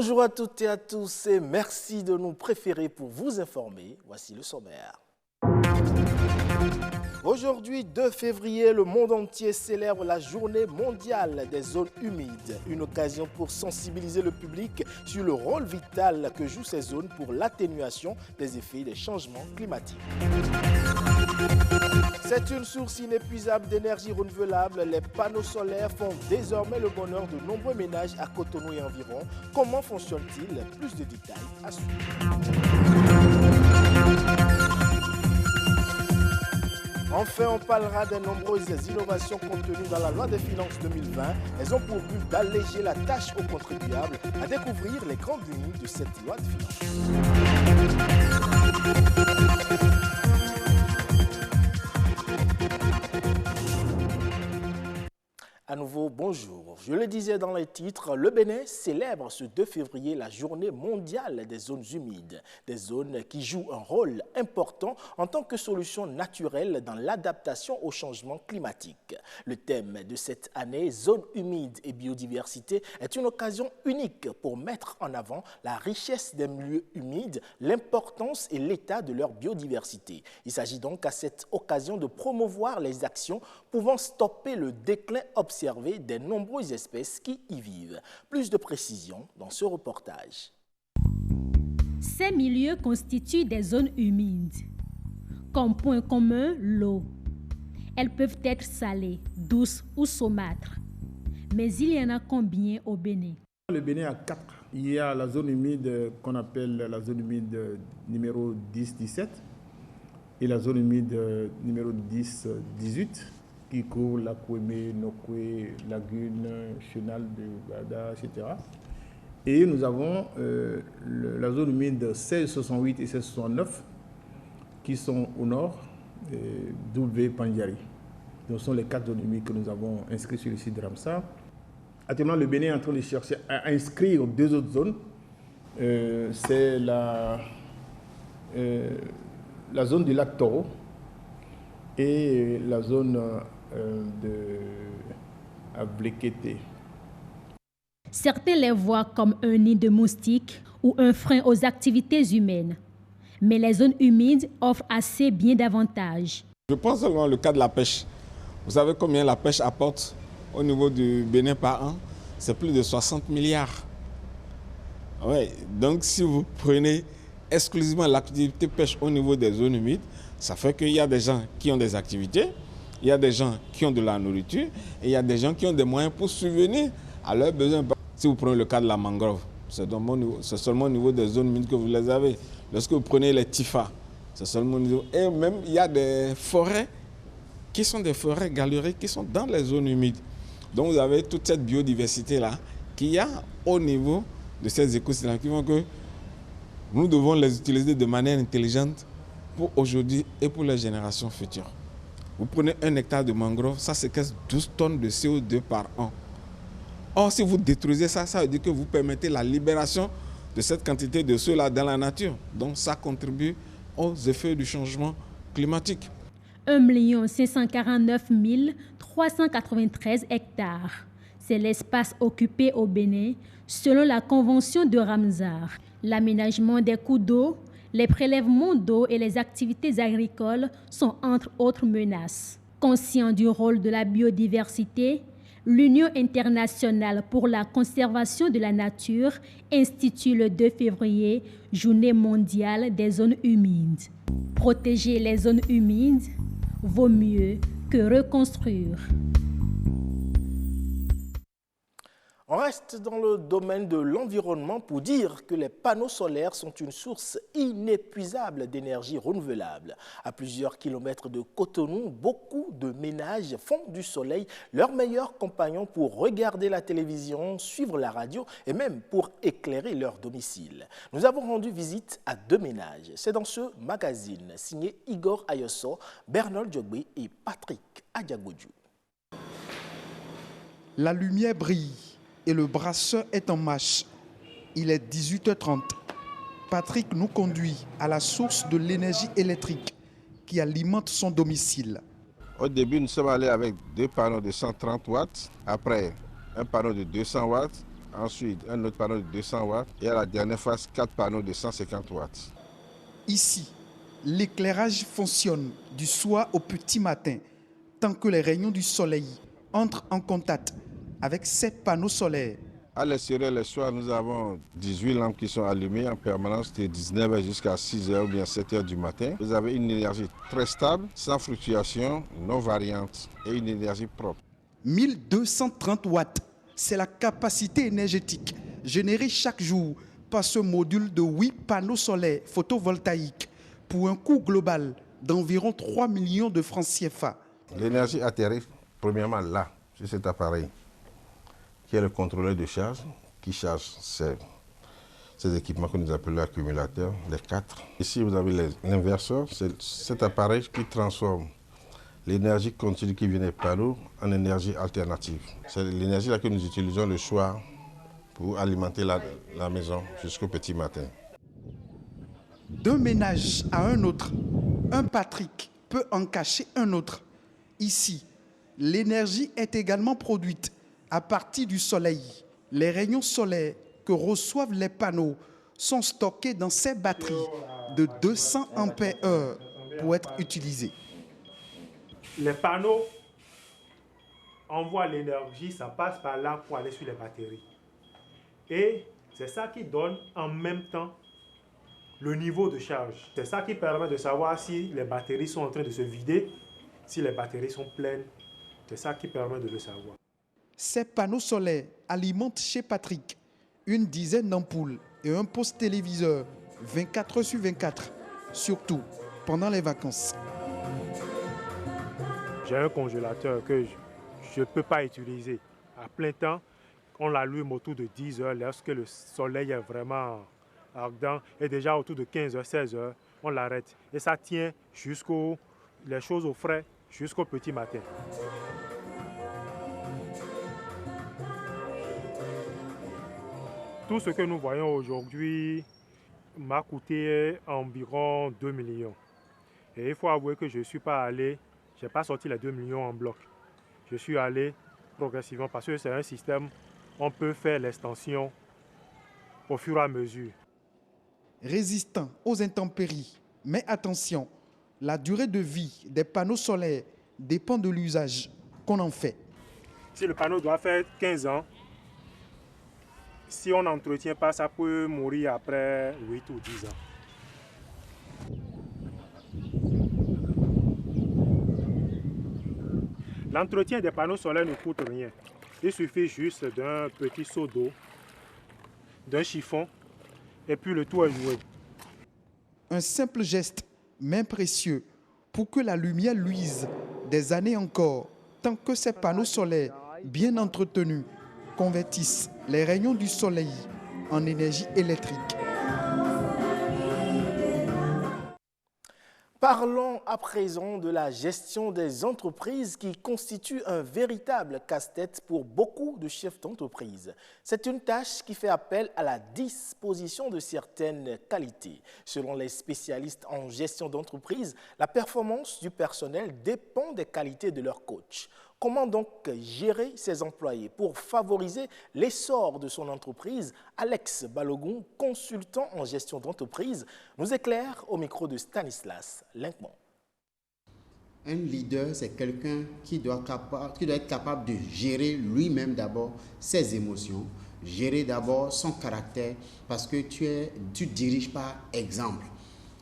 Bonjour à toutes et à tous et merci de nous préférer pour vous informer. Voici le sommaire. Aujourd'hui, 2 février, le monde entier célèbre la journée mondiale des zones humides. Une occasion pour sensibiliser le public sur le rôle vital que jouent ces zones pour l'atténuation des effets des changements climatiques. C'est une source inépuisable d'énergie renouvelable. Les panneaux solaires font désormais le bonheur de nombreux ménages à Cotonou et environ. Comment fonctionne-t-il? Plus de détails à suivre. Enfin, on parlera des nombreuses innovations contenues dans la loi des finances 2020. Elles ont pour but d'alléger la tâche aux contribuables. À découvrir les grandes lignes de cette loi de finances. À nouveau, bonjour. Je le disais dans les titres, le Bénin célèbre ce 2 février la journée mondiale des zones humides, des zones qui jouent un rôle important en tant que solution naturelle dans l'adaptation au changement climatique. Le thème de cette année, zones humides et biodiversité, est une occasion unique pour mettre en avant la richesse des milieux humides, l'importance et l'état de leur biodiversité. Il s'agit donc à cette occasion de promouvoir les actions pouvant stopper le déclin observé des nombreuses espèces qui y vivent. Plus de précisions dans ce reportage. Ces milieux constituent des zones humides. Comme point commun, l'eau. Elles peuvent être salées, douces ou saumâtres. Mais il y en a combien au Bénin? Le Bénin a 4. Il y a la zone humide qu'on appelle la zone humide numéro 10-17 et la zone humide numéro 10-18 qui couvre la Kouémé, Nokoué, Lagune, Chenal de Bada, etc. Et nous avons la zone humide 1668 et 1669 qui sont au nord, W Pandiari. Ce sont les 4 zones humides que nous avons inscrites sur le site de Ramsar. Actuellement, le Bénin est en train de chercher à inscrire 2 autres zones. C'est la zone du lac Toro et la zone de Ablekete. Certains les voient comme un nid de moustiques ou un frein aux activités humaines. Mais les zones humides offrent assez bien d'avantages. Je pense seulement le cas de la pêche. Vous savez combien la pêche apporte au niveau du Bénin par an? C'est plus de 60 milliards. Ouais, donc si vous prenez exclusivement l'activité pêche au niveau des zones humides, ça fait qu'il y a des gens qui ont des activités, il y a des gens qui ont de la nourriture et il y a des gens qui ont des moyens pour subvenir à leurs besoins. Si vous prenez le cas de la mangrove, c'est seulement au niveau des zones humides que vous les avez. Lorsque vous prenez les tifas, c'est seulement au niveau... Et même, il y a des forêts qui sont des forêts galériques qui sont dans les zones humides. Donc vous avez toute cette biodiversité-là qu'il y a au niveau de ces écosystèmes qui font que nous devons les utiliser de manière intelligente pour aujourd'hui et pour les générations futures. Vous prenez 1 hectare de mangrove, ça séquestre 12 tonnes de CO2 par an. Or, si vous détruisez ça, ça veut dire que vous permettez la libération de cette quantité de CO2 dans la nature. Donc ça contribue aux effets du changement climatique. 1 549 393 hectares. C'est l'espace occupé au Bénin selon la Convention de Ramsar. L'aménagement des cours d'eau, les prélèvements d'eau et les activités agricoles sont entre autres menaces. Conscient du rôle de la biodiversité, l'Union internationale pour la conservation de la nature institue le 2 février Journée mondiale des zones humides. Protéger les zones humides vaut mieux que reconstruire. On reste dans le domaine de l'environnement pour dire que les panneaux solaires sont une source inépuisable d'énergie renouvelable. À plusieurs kilomètres de Cotonou, beaucoup de ménages font du soleil leur meilleur compagnon pour regarder la télévision, suivre la radio et même pour éclairer leur domicile. Nous avons rendu visite à 2 ménages. C'est dans ce magazine signé Igor Ayosso, Bernard Djogbe et Patrick Adiagodju. La lumière brille et le brasseur est en marche. Il est 18h30. Patrick nous conduit à la source de l'énergie électrique qui alimente son domicile. Au début, nous sommes allés avec 2 panneaux de 130 watts, après un panneau de 200 watts, Ensuite, un autre panneau de 200 watts. Et à la dernière phase, 4 panneaux de 150 watts. Ici, l'éclairage fonctionne du soir au petit matin, tant que les rayons du soleil entrent en contact avec ces panneaux solaires. À l'extérieur, le soir, nous avons 18 lampes qui sont allumées en permanence de 19h jusqu'à 6h ou bien 7h du matin. Vous avez une énergie très stable, sans fluctuation, non variante et une énergie propre. 1230 watts, c'est la capacité énergétique générée chaque jour par ce module de 8 panneaux solaires photovoltaïques pour un coût global d'environ 3 millions de francs CFA. L'énergie atterrit premièrement là, sur cet appareil, qui est le contrôleur de charge, qui charge ces équipements que nous appelons accumulateurs, les 4. Ici, vous avez l'inverseur, c'est cet appareil qui transforme l'énergie continue qui vient des panneaux en énergie alternative. C'est l'énergie que nous utilisons le soir pour alimenter la maison jusqu'au petit matin. D'un ménage à un autre, un Patrick peut en cacher un autre. Ici, l'énergie est également produite à partir du soleil. Les rayons solaires que reçoivent les panneaux sont stockés dans ces batteries de 200 ampères pour être utilisés. Les panneaux envoient l'énergie, ça passe par là pour aller sur les batteries. Et c'est ça qui donne en même temps le niveau de charge. C'est ça qui permet de savoir si les batteries sont en train de se vider, si les batteries sont pleines. C'est ça qui permet de le savoir. Ces panneaux solaires alimentent chez Patrick une dizaine d'ampoules et un poste téléviseur 24h/24, surtout pendant les vacances. J'ai un congélateur que je ne peux pas utiliser. À plein temps, on l'allume autour de 10 heures lorsque le soleil est vraiment ardent. Et déjà autour de 15 heures, 16 heures, on l'arrête. Et ça tient les choses au frais jusqu'au petit matin. Tout ce que nous voyons aujourd'hui m'a coûté environ 2 millions. Et il faut avouer que je ne suis pas allé, je n'ai pas sorti les 2 millions en bloc. Je suis allé progressivement parce que c'est un système, on peut faire l'extension au fur et à mesure. Résistant aux intempéries, mais attention, la durée de vie des panneaux solaires dépend de l'usage qu'on en fait. Si le panneau doit faire 15 ans, si on n'entretient pas, ça peut mourir après 8 ou 10 ans. L'entretien des panneaux solaires ne coûte rien. Il suffit juste d'un petit seau d'eau, d'un chiffon, et puis le tout est joué. Un simple geste, mais précieux, pour que la lumière luise des années encore, tant que ces panneaux solaires bien entretenus convertissent les rayons du soleil en énergie électrique. Parlons à présent de la gestion des entreprises qui constitue un véritable casse-tête pour beaucoup de chefs d'entreprise. C'est une tâche qui fait appel à la disposition de certaines qualités. Selon les spécialistes en gestion d'entreprise, la performance du personnel dépend des qualités de leur coach. Comment donc gérer ses employés pour favoriser l'essor de son entreprise? Alex Balogun, consultant en gestion d'entreprise, nous éclaire au micro de Stanislas Linkman. Un leader, c'est quelqu'un qui doit être capable de gérer lui-même d'abord ses émotions, gérer d'abord son caractère, parce que tu diriges par exemple.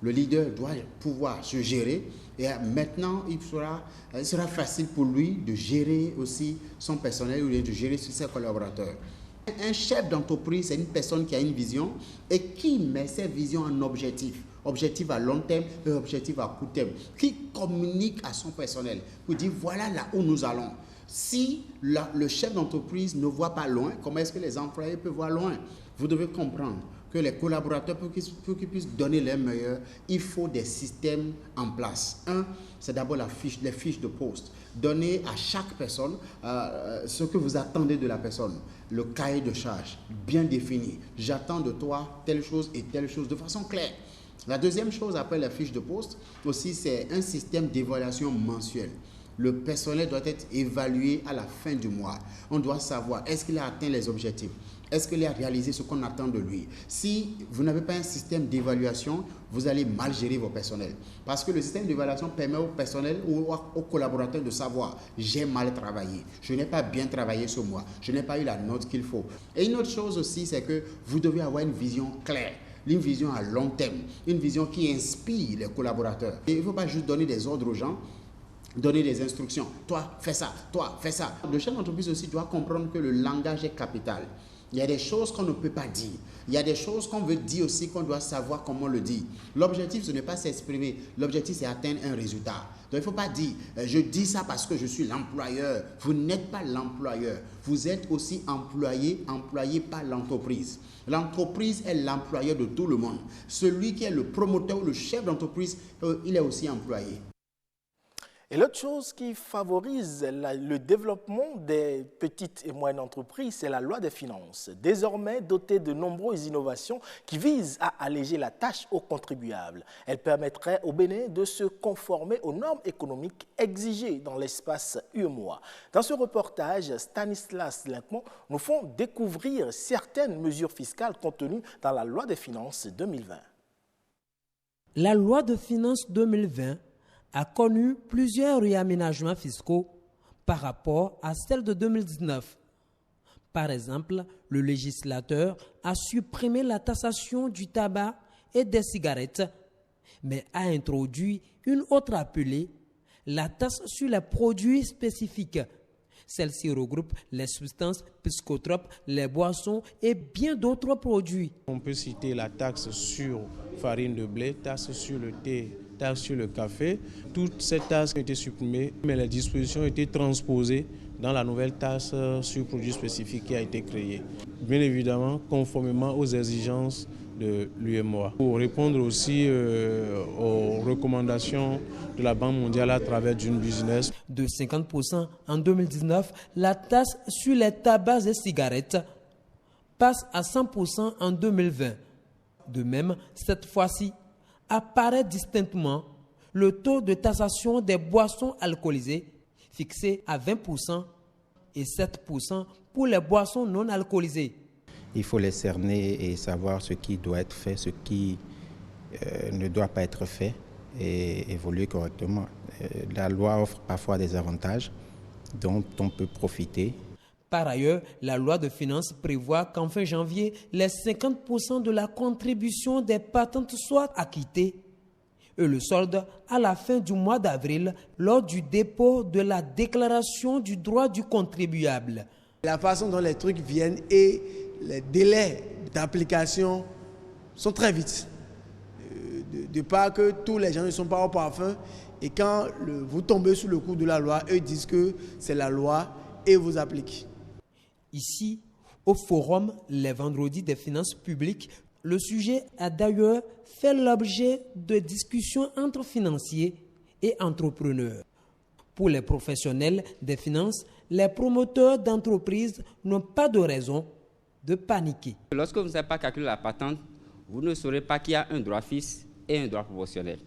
Le leader doit pouvoir se gérer et maintenant, il sera facile pour lui de gérer aussi son personnel ou de gérer ses collaborateurs. Un chef d'entreprise, c'est une personne qui a une vision et qui met ses visions en objectif. Objectif à long terme et objectif à court terme. Qui communique à son personnel pour dire voilà là où nous allons. Si le chef d'entreprise ne voit pas loin, comment est-ce que les employés peuvent voir loin? Vous devez comprendre que les collaborateurs, pour qu'ils puissent donner leur meilleur, il faut des systèmes en place. Un, c'est d'abord les fiches de poste. Donnez à chaque personne ce que vous attendez de la personne. Le cahier de charge bien défini. J'attends de toi telle chose et telle chose de façon claire. La deuxième chose après la fiche de poste, aussi c'est un système d'évaluation mensuelle. Le personnel doit être évalué à la fin du mois. On doit savoir est-ce qu'il a atteint les objectifs. Est-ce qu'il a réalisé ce qu'on attend de lui? Si vous n'avez pas un système d'évaluation, vous allez mal gérer vos personnels. Parce que le système d'évaluation permet au personnel ou aux collaborateurs de savoir « j'ai mal travaillé, je n'ai pas bien travaillé ce mois, je n'ai pas eu la note qu'il faut ». Et une autre chose aussi, c'est que vous devez avoir une vision claire, une vision à long terme, une vision qui inspire les collaborateurs. Et il ne faut pas juste donner des ordres aux gens, donner des instructions. Toi, fais ça, toi, fais ça. Le chef d'entreprise aussi doit comprendre que le langage est capital. Il y a des choses qu'on ne peut pas dire. Il y a des choses qu'on veut dire aussi, qu'on doit savoir comment le dire. L'objectif, ce n'est pas s'exprimer. L'objectif, c'est atteindre un résultat. Donc, il ne faut pas dire, je dis ça parce que je suis l'employeur. Vous n'êtes pas l'employeur. Vous êtes aussi employé par l'entreprise. L'entreprise est l'employeur de tout le monde. Celui qui est le promoteur ou le chef d'entreprise, il est aussi employé. Et l'autre chose qui favorise le développement des petites et moyennes entreprises, c'est la loi des finances, désormais dotée de nombreuses innovations qui visent à alléger la tâche aux contribuables. Elle permettrait au Bénin de se conformer aux normes économiques exigées dans l'espace UEMOA. Dans ce reportage, Stanislas Lincmont nous font découvrir certaines mesures fiscales contenues dans la loi des finances 2020. La loi de finances 2020 a connu plusieurs réaménagements fiscaux par rapport à celle de 2019. Par exemple, le législateur a supprimé la taxation du tabac et des cigarettes, mais a introduit une autre appelée la taxe sur les produits spécifiques. Celle-ci regroupe les substances psychotropes, les boissons et bien d'autres produits. On peut citer la taxe sur farine de blé, taxe sur le thé, taxe sur le café. Toutes ces taxes ont été supprimées, mais les dispositions ont été transposées dans la nouvelle taxe sur produits spécifiques qui a été créée. Bien évidemment, conformément aux exigences de l'UEMOA. Pour répondre aussi aux recommandations de la Banque mondiale à travers d'une business. De 50% en 2019, la taxe sur les tabacs et cigarettes passe à 100% en 2020. De même, cette fois-ci, apparaît distinctement le taux de taxation des boissons alcoolisées fixé à 20% et 7% pour les boissons non alcoolisées. Il faut les cerner et savoir ce qui doit être fait, ce qui ne doit pas être fait et évoluer correctement. La loi offre parfois des avantages dont on peut profiter. Par ailleurs, la loi de finances prévoit qu'en fin janvier, les 50% de la contribution des patentes soient acquittées et le solde à la fin du mois d'avril lors du dépôt de la déclaration du droit du contribuable. La façon dont les trucs viennent et les délais d'application sont très vite. De part que tous les gens ne sont pas au parfum et quand vous tombez sous le coup de la loi, eux disent que c'est la loi et vous appliquent. Ici, au forum Les Vendredis des finances publiques, le sujet a d'ailleurs fait l'objet de discussions entre financiers et entrepreneurs. Pour les professionnels des finances, les promoteurs d'entreprises n'ont pas de raison de paniquer. Lorsque vous n'avez pas calculé la patente, vous ne saurez pas qu'il y a un droit fixe et un droit proportionnel.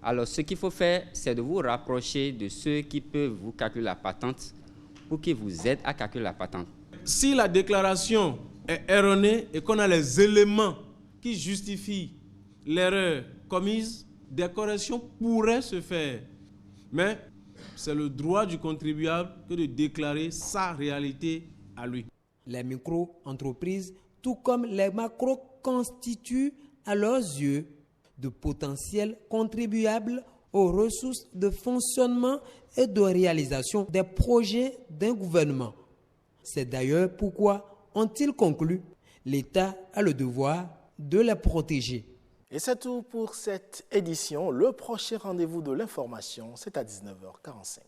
Alors, ce qu'il faut faire, c'est de vous rapprocher de ceux qui peuvent vous calculer la patente pour qu'ils vous aident à calculer la patente. Si la déclaration est erronée et qu'on a les éléments qui justifient l'erreur commise, des corrections pourraient se faire. Mais c'est le droit du contribuable que de déclarer sa réalité à lui. Les micro-entreprises, tout comme les macros, constituent à leurs yeux de potentiels contribuables aux ressources de fonctionnement et de réalisation des projets d'un gouvernement. C'est d'ailleurs pourquoi, ont-ils conclu, l'État a le devoir de les protéger. Et c'est tout pour cette édition. Le prochain rendez-vous de l'information, c'est à 19h45.